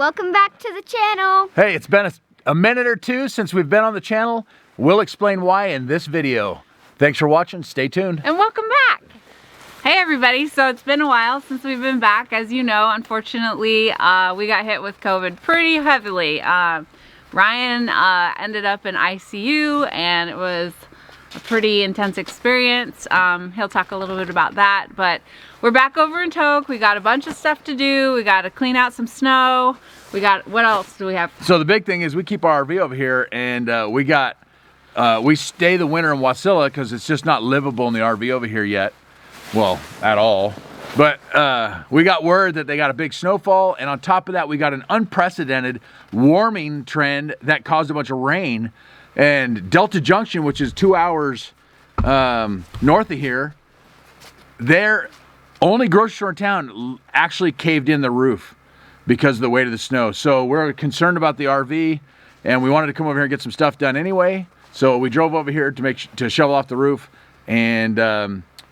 welcome back to the channel. Hey, it's been a minute or two since we've been on the channel. We'll explain why in this video. Thanks for watching, stay tuned. And welcome back. Hey everybody, so it's been a while since we've been back. As you know, unfortunately, we got hit with COVID pretty heavily. Ryan ended up in ICU and it was a pretty intense experience. He'll talk a little bit about that, but we're back over in Toke. We got a bunch of stuff to do. We got to clean out some snow. We got, what else do we have? So the big thing is we keep our RV over here, and we stay the winter in Wasilla because it's just not livable in the RV over here yet. Well, at all. But we got word that they got a big snowfall, and on top of that, we got an unprecedented warming trend that caused a bunch of rain. And Delta Junction, which is 2 hours north of here, their only grocery store in town actually caved in the roof because of the weight of the snow. So we're concerned about the RV, and we wanted to come over here and get some stuff done anyway. So we drove over here to shovel off the roof, and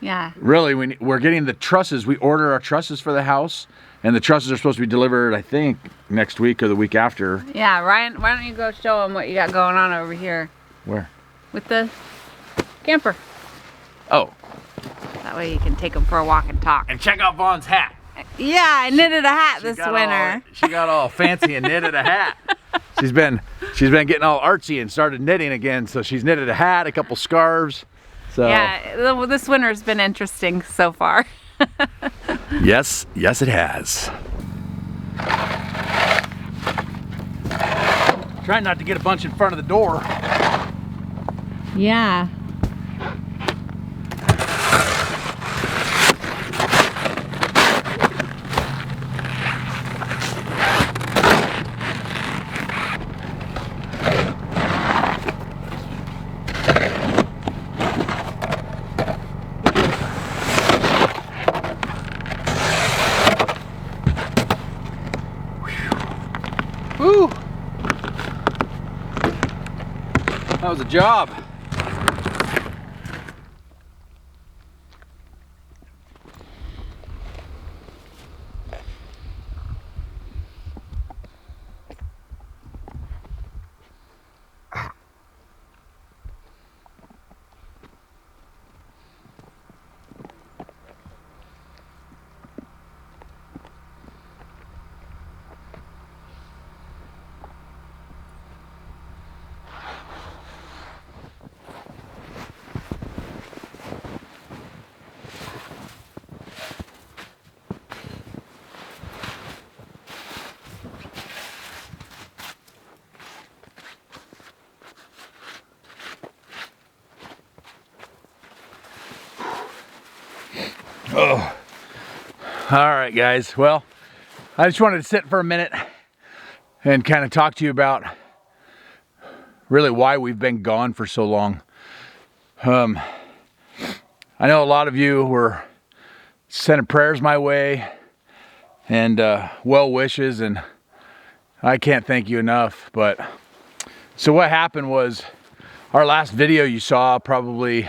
yeah, really we're getting the trusses. We ordered our trusses for the house, and the trusses are supposed to be delivered, I think, next week or the week after. Yeah, Ryan, why don't you go show them what you got going on over here? Where? With the camper. Oh. That way you can take them for a walk and talk. And check out Vaughn's hat. Yeah, I knitted a hat this winter. She got all fancy and knitted a hat. She's been getting all artsy and started knitting again. So she's knitted a hat, a couple scarves. So yeah, this winter's been interesting so far. Yes, it has. Trying not to get a bunch in front of the door. Yeah. Woo! That was a job. Oh, all right, guys. Well, I just wanted to sit for a minute and kind of talk to you about really why we've been gone for so long. I know a lot of you were sending prayers my way and well wishes, and I can't thank you enough. But so what happened was our last video you saw probably,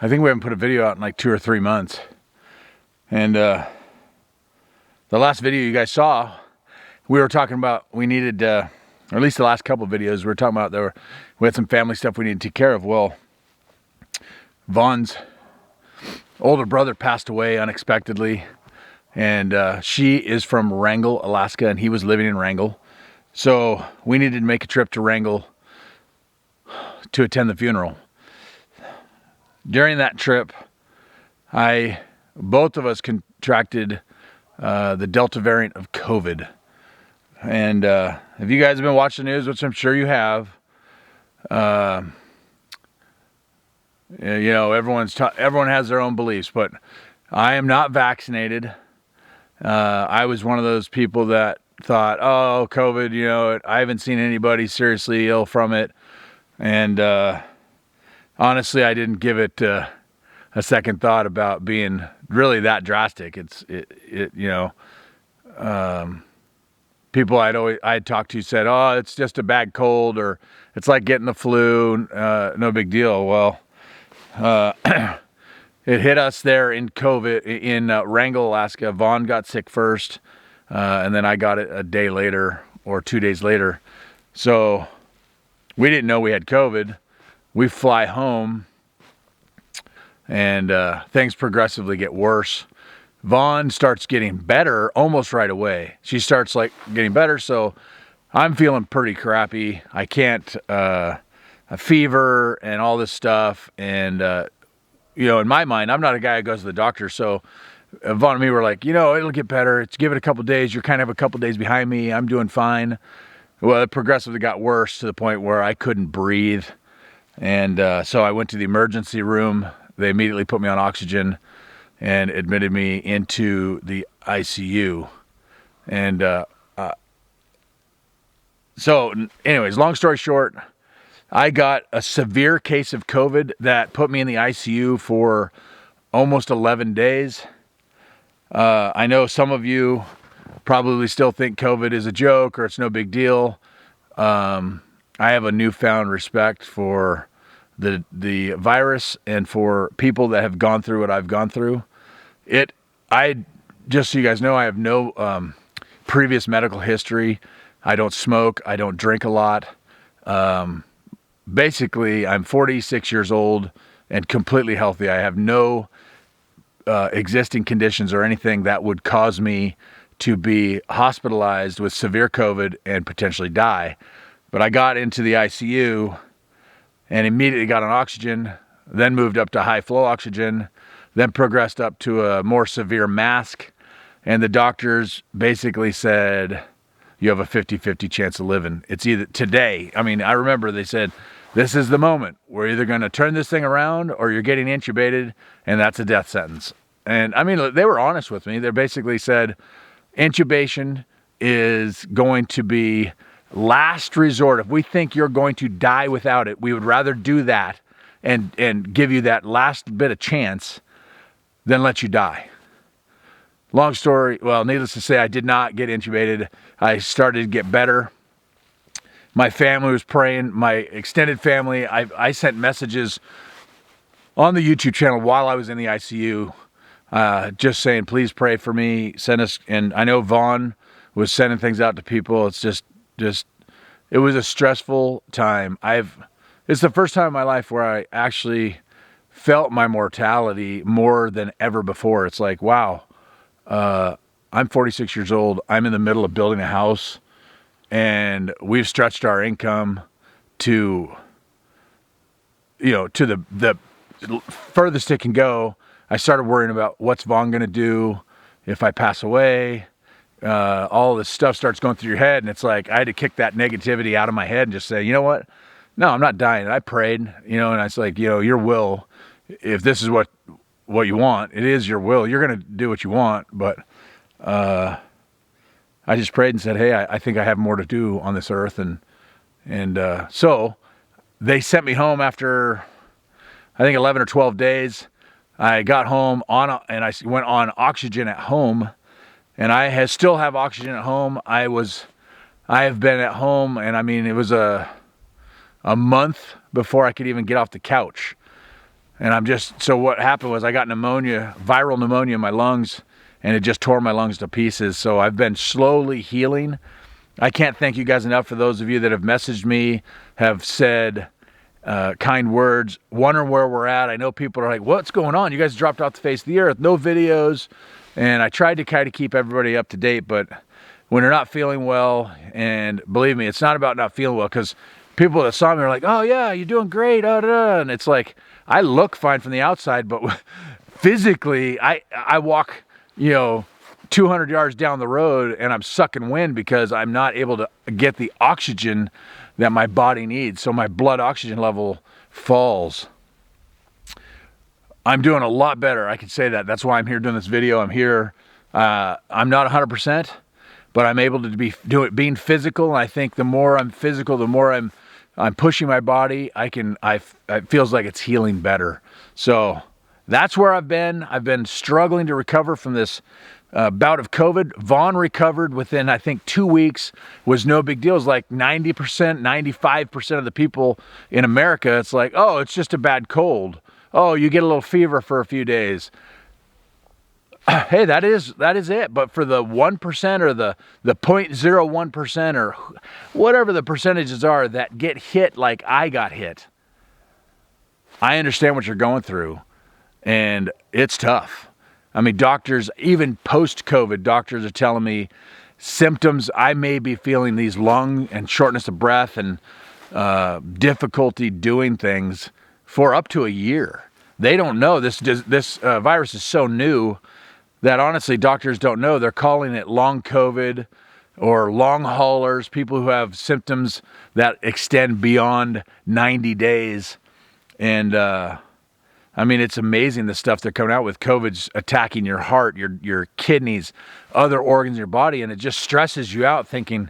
I think we haven't put a video out in like 2 or 3 months. And the last video you guys saw, we were talking about we needed, or at least the last couple of videos, we were talking about we had some family stuff we needed to take care of. Well, Vaughn's older brother passed away unexpectedly. And she is from Wrangell, Alaska, and he was living in Wrangell. So we needed to make a trip to Wrangell to attend the funeral. During that trip, both of us contracted the Delta variant of COVID. And if you guys have been watching the news, which I'm sure you have, you know, everyone has their own beliefs, but I am not vaccinated. I was one of those people that thought, oh, COVID, you know, I haven't seen anybody seriously ill from it. And honestly, I didn't give it a second thought about being really that drastic. You know, people I'd talked to said, oh, it's just a bad cold, or it's like getting the flu, no big deal. Well, it hit us there in COVID in Wrangell, Alaska. Vaughn got sick first, and then I got it a day later or 2 days later. So we didn't know we had COVID. We fly home, and things progressively get worse. Vaughn starts getting better almost right away. She starts like getting better, so I'm feeling pretty crappy. I can't, a fever and all this stuff. And, you know, in my mind, I'm not a guy who goes to the doctor. So Vaughn and me were like, you know, it'll get better. Give it a couple days. You're kind of a couple days behind me. I'm doing fine. Well, it progressively got worse to the point where I couldn't breathe. And so I went to the emergency room. They immediately put me on oxygen and admitted me into the ICU. And so anyways, long story short, I got a severe case of COVID that put me in the ICU for almost 11 days. I know some of you probably still think COVID is a joke or it's no big deal. I have a newfound respect for the virus and for people that have gone through what I've gone through. Just so you guys know, I have no previous medical history. I don't smoke. I don't drink a lot. Basically, I'm 46 years old and completely healthy. I have no existing conditions or anything that would cause me to be hospitalized with severe COVID and potentially die. But I got into the ICU and immediately got on oxygen, then moved up to high flow oxygen, then progressed up to a more severe mask. And the doctors basically said, you have a 50-50 chance of living. It's either today. I mean, I remember they said, this is the moment. We're either going to turn this thing around or you're getting intubated, and that's a death sentence. And I mean, they were honest with me. They basically said, intubation is going to be last resort. If we think you're going to die without it, we would rather do that and give you that last bit of chance than let you die. Long story, well, needless to say, I did not get intubated. I started to get better. My family was praying. My extended family, I sent messages on the YouTube channel while I was in the ICU, just saying, please pray for me. Send us, and I know Vaughn was sending things out to people. It's just it was a stressful time. It's the first time in my life where I actually felt my mortality more than ever before. It's like, wow, I'm 46 years old. I'm in the middle of building a house, and we've stretched our income to, you know, to the furthest it can go. I started worrying about what's Vaughn going to do if I pass away. All this stuff starts going through your head, and it's like I had to kick that negativity out of my head and just say, you know what? No, I'm not dying. And I prayed, you know, and I was like, you know, your will, if this is what you want, it is your will. You're going to do what you want. But I just prayed and said, hey, I think I have more to do on this earth. And so they sent me home after, I think, 11 or 12 days. I got home and I went on oxygen at home. And I still have oxygen at home. I have been at home, and I mean, it was a month before I could even get off the couch. And so what happened was I got pneumonia, viral pneumonia in my lungs, and it just tore my lungs to pieces. So I've been slowly healing. I can't thank you guys enough for those of you that have messaged me, have said kind words, wondering where we're at. I know people are like, what's going on? You guys dropped off the face of the earth, no videos. And I tried to kind of keep everybody up to date, but when they're not feeling well, and believe me, it's not about not feeling well, because people that saw me are like, oh yeah, you're doing great, and it's like, I look fine from the outside, but physically, I walk, you know, 200 yards down the road and I'm sucking wind because I'm not able to get the oxygen that my body needs. So my blood oxygen level falls. I'm doing a lot better. I can say that. That's why I'm here doing this video. I'm here. I'm not 100%, but I'm able to being physical. And I think the more I'm physical, the more I'm pushing my body. It feels like it's healing better. So that's where I've been. I've been struggling to recover from this bout of COVID. Vaughn recovered within, I think, 2 weeks. Was no big deal. It was like 90%, 95% of the people in America. It's like, oh, it's just a bad cold. oh, you get a little fever for a few days. Hey, that is it. But for the 1% or the 0.01% or whatever the percentages are that get hit like I got hit, I understand what you're going through, and it's tough. I mean, doctors, even post-COVID, doctors are telling me symptoms, I may be feeling these lung and shortness of breath and difficulty doing things for up to a year. They don't know. This virus is so new that honestly doctors don't know. They're calling it long COVID or long haulers, people who have symptoms that extend beyond 90 days. And I mean, it's amazing the stuff they're coming out with. COVID's attacking your heart, your kidneys, other organs in your body, and it just stresses you out thinking,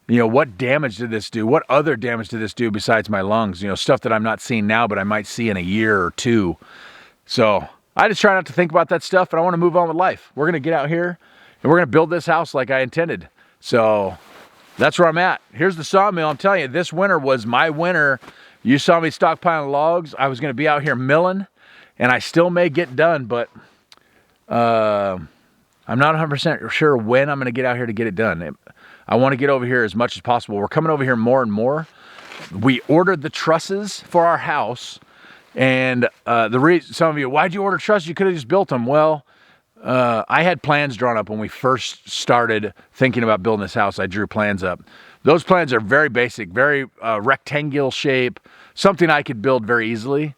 you know, what damage did this do? What other damage did this do besides my lungs? You know, stuff that I'm not seeing now, but I might see in a year or two. So I just try not to think about that stuff, and I want to move on with life. We're going to get out here, and we're going to build this house like I intended. So that's where I'm at. Here's the sawmill. I'm telling you, this winter was my winter. You saw me stockpiling logs. I was going to be out here milling, and I still may get done, but I'm not 100% sure when I'm going to get out here to get it done. I want to get over here as much as possible. We're coming over here more and more. We ordered the trusses for our house. And the reason, some of you, why'd you order trusses? You could have just built them. Well, I had plans drawn up when we first started thinking about building this house. I drew plans up. Those plans are very basic, very rectangular shape, something I could build very easily.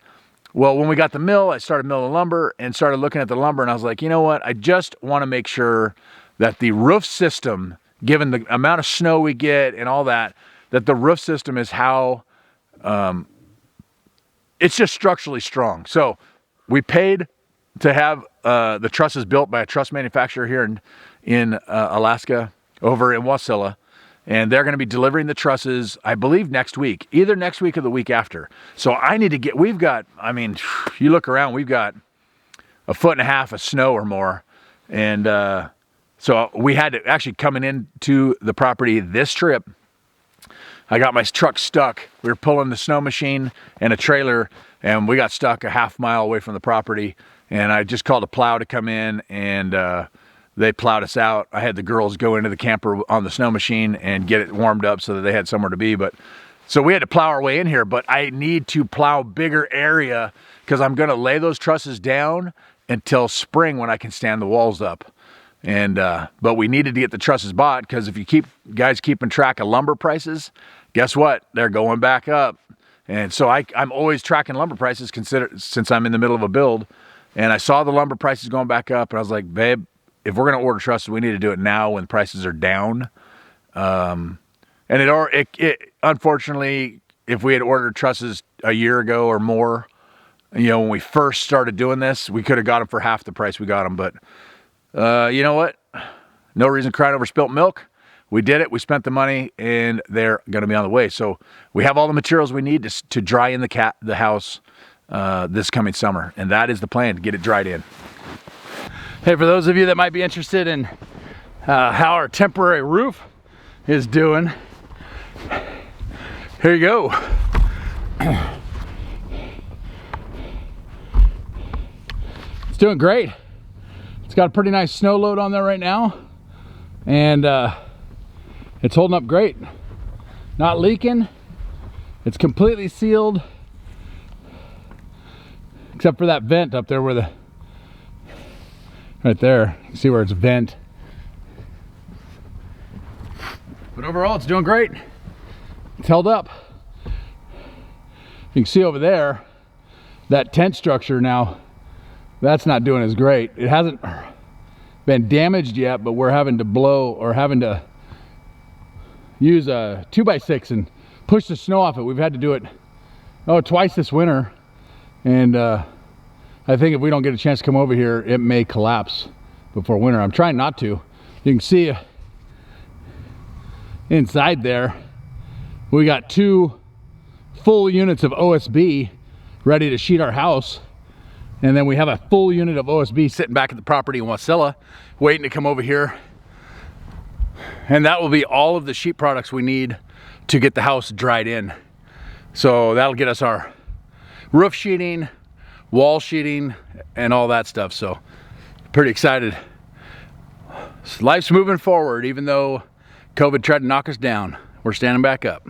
Well, when we got the mill, I started milling lumber and started looking at the lumber, and I was like, you know what? I just want to make sure that the roof system, given the amount of snow we get and all that, that the roof system is how it's just structurally strong. So we paid to have the trusses built by a truss manufacturer here in Alaska, over in Wasilla. And they're going to be delivering the trusses, I believe, next week, either next week or the week after. So I need to get, we've got, I mean, you look around, we've got 1.5 feet of snow or more. And so we had to, actually coming into the property this trip, I got my truck stuck. We were pulling the snow machine and a trailer, and we got stuck a half mile away from the property. And I just called a plow to come in, and they plowed us out. I had the girls go into the camper on the snow machine and get it warmed up so that they had somewhere to be. But so we had to plow our way in here, but I need to plow bigger area because I'm going to lay those trusses down until spring when I can stand the walls up. And but we needed to get the trusses bought because if you guys keeping track of lumber prices, guess what? They're going back up. And so I'm always tracking lumber prices since I'm in the middle of a build. And I saw the lumber prices going back up, and I was like, babe, if we're going to order trusses, we need to do it now when prices are down. And it unfortunately, if we had ordered trusses a year ago or more, you know, when we first started doing this, we could have got them for half the price we got them. But you know what? No reason crying over spilt milk. We did it. We spent the money, and they're going to be on the way. So we have all the materials we need to dry in the house this coming summer, and that is the plan, to get it dried in. Hey, for those of you that might be interested in how our temporary roof is doing, here you go. It's doing great. It's got a pretty nice snow load on there right now, and it's holding up great. Not leaking. It's completely sealed, except for that vent up there where right there, you see where it's vent. But overall, it's doing great. It's held up. You can see over there, that tent structure now, that's not doing as great. It hasn't been damaged yet, but we're having to use a 2x6 and push the snow off it. We've had to do it, twice this winter. And I think if we don't get a chance to come over here, it may collapse before winter. I'm trying not to. You can see inside there, we got 2 full units of OSB ready to sheet our house. And then we have a full unit of OSB sitting back at the property in Wasilla, waiting to come over here. And that will be all of the sheet products we need to get the house dried in. So that'll get us our roof sheeting. wall sheeting and all that stuff. So pretty excited. Life's moving forward, even though COVID tried to knock us down. We're standing back up.